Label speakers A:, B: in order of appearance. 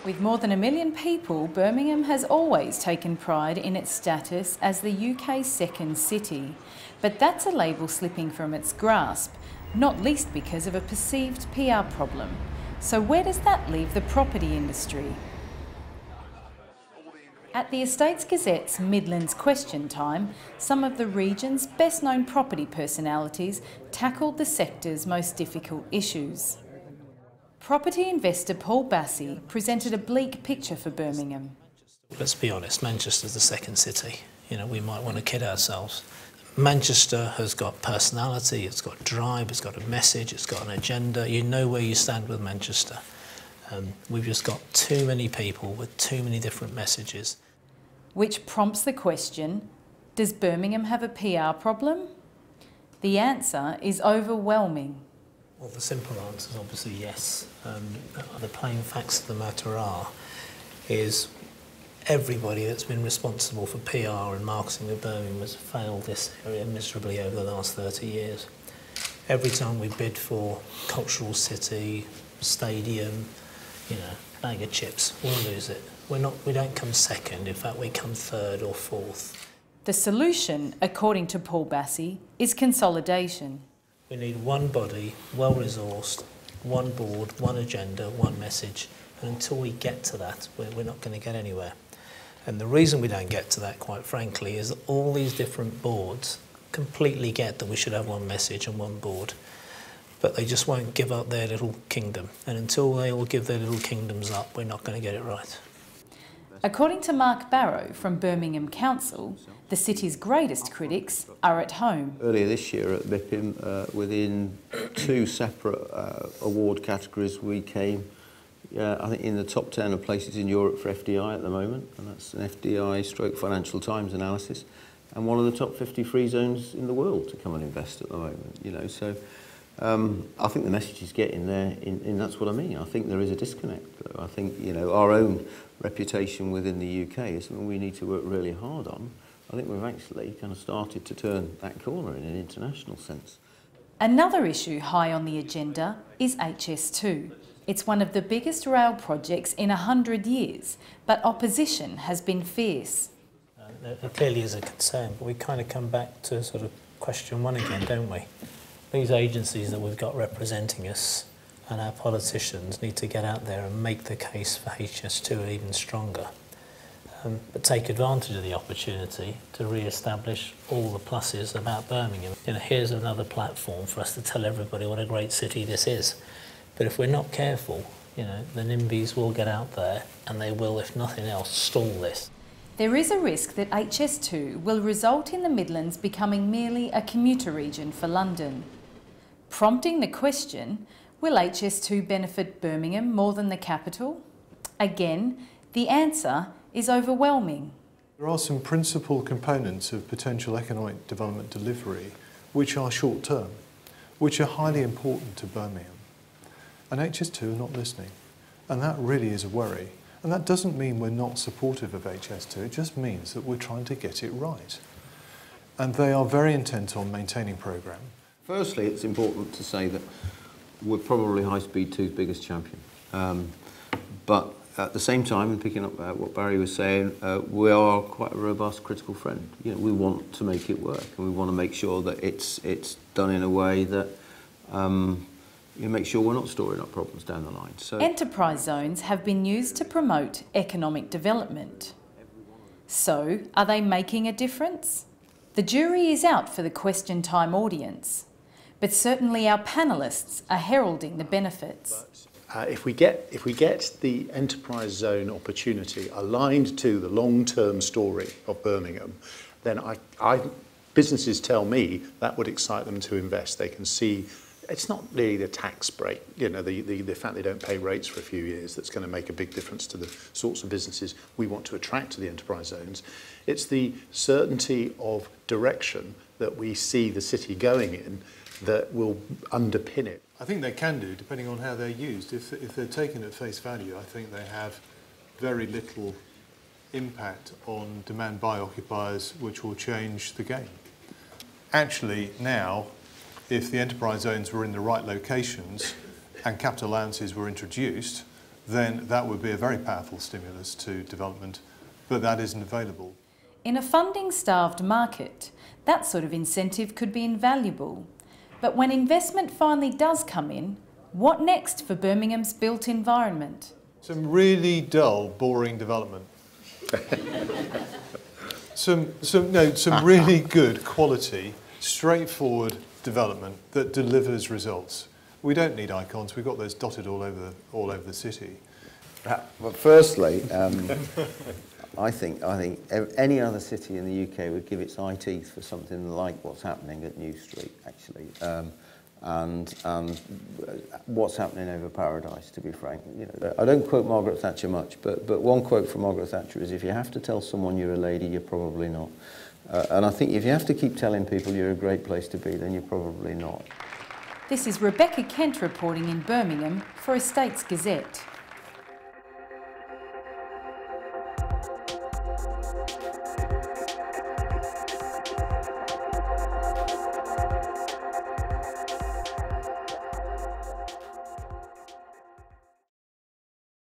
A: With more than 1 million people, Birmingham has always taken pride in its status as the UK's second city. But that's a label slipping from its grasp, not least because of a perceived PR problem. So where does that leave the property industry? At the Estates Gazette's Midlands Question Time, some of the region's best-known property personalities tackled the sector's most difficult issues. Property investor Paul Bassey presented a bleak picture for Birmingham.
B: Let's be honest, Manchester's the second city. You know, we might want to kid ourselves. Manchester has got personality, it's got drive, it's got a message, it's got an agenda. You know where you stand with Manchester. We've just got too many people with too many different messages.
A: Which prompts the question, does Birmingham have a PR problem? The answer is overwhelming.
B: Well, the simple answer is obviously yes. The plain facts of the matter is everybody that's been responsible for PR and marketing of Birmingham has failed this area miserably over the last 30 years. Every time we bid for cultural city, stadium, you know, bag of chips, we'll lose it. We don't come second, in fact we come third or fourth.
A: The solution, according to Paul Bassey, is consolidation.
B: We need one body, well-resourced, one board, one agenda, one message, and until we get to that, we're not going to get anywhere. And the reason we don't get to that, quite frankly, is that all these different boards completely get that we should have one message and one board, but they just won't give up their little kingdom. And until they all give their little kingdoms up, we're not going to get it right.
A: According to Mark Barrow from Birmingham Council, the city's greatest critics are at home.
C: Earlier this year at BIPIM, within two separate award categories, we came, I think, in the top 10 of places in Europe for FDI at the moment, and that's an FDI stroke Financial Times analysis, and one of the top 50 free zones in the world to come and invest at the moment. You know, so I think the message is getting there, and that's what I mean. I think there is a disconnect. I think, you know, our own reputation within the UK is something we need to work really hard on. I think we've actually kind of started to turn that corner in an international sense.
A: Another issue high on the agenda is HS2. It's one of the biggest rail projects in 100 years, but opposition has been fierce.
B: There clearly is a concern, but we kind of come back to sort of question one again, don't we? These agencies that we've got representing us and our politicians need to get out there and make the case for HS2 even stronger. But take advantage of the opportunity to re-establish all the pluses about Birmingham. You know, here's another platform for us to tell everybody what a great city this is. But if we're not careful, you know, the NIMBYs will get out there and they will, if nothing else, stall this.
A: There is a risk that HS2 will result in the Midlands becoming merely a commuter region for London. Prompting the question, will HS2 benefit Birmingham more than the capital? Again, the answer is overwhelming.
D: There are some principal components of potential economic development delivery which are short-term, which are highly important to Birmingham. And HS2 are not listening. And that really is a worry. And that doesn't mean we're not supportive of HS2, it just means that we're trying to get it right. And they are very intent on maintaining programme.
C: Firstly, it's important to say that we're probably High Speed 2's biggest champion. But at the same time, and picking up what Barry was saying, we are quite a robust critical friend. You know, we want to make it work, and we want to make sure that it's done in a way that you make sure we're not storing up problems down the line. So,
A: enterprise zones have been used to promote economic development. So, are they making a difference? The jury is out for the Question Time audience, but certainly our panellists are heralding the benefits.
E: If we get the enterprise zone opportunity aligned to the long-term story of Birmingham, then businesses tell me that would excite them to invest. They can see it's not really the tax break, you know, the fact they don't pay rates for a few years that's going to make a big difference to the sorts of businesses we want to attract to the enterprise zones. It's the certainty of direction that we see the city going in that will underpin it.
D: I think they can do, depending on how they're used. If they're taken at face value, I think they have very little impact on demand by occupiers, which will change the game. Actually, now, if the enterprise zones were in the right locations and capital allowances were introduced, then that would be a very powerful stimulus to development, but that isn't available.
A: In a funding-starved market, that sort of incentive could be invaluable. But when investment finally does come in, what next for Birmingham's built environment?
D: Some really dull, boring development. some really good quality, straightforward development that delivers results. We don't need icons. We've got those dotted all over the city.
C: Well, firstly, I think any other city in the UK would give its eye teeth for something like what's happening at New Street, actually, and what's happening over Paradise. To be frank, you know, I don't quote Margaret Thatcher much, but one quote from Margaret Thatcher is, "If you have to tell someone you're a lady, you're probably not." And I think if you have to keep telling people you're a great place to be, then you're probably not.
A: This is Rebecca Kent reporting in Birmingham for Estates Gazette.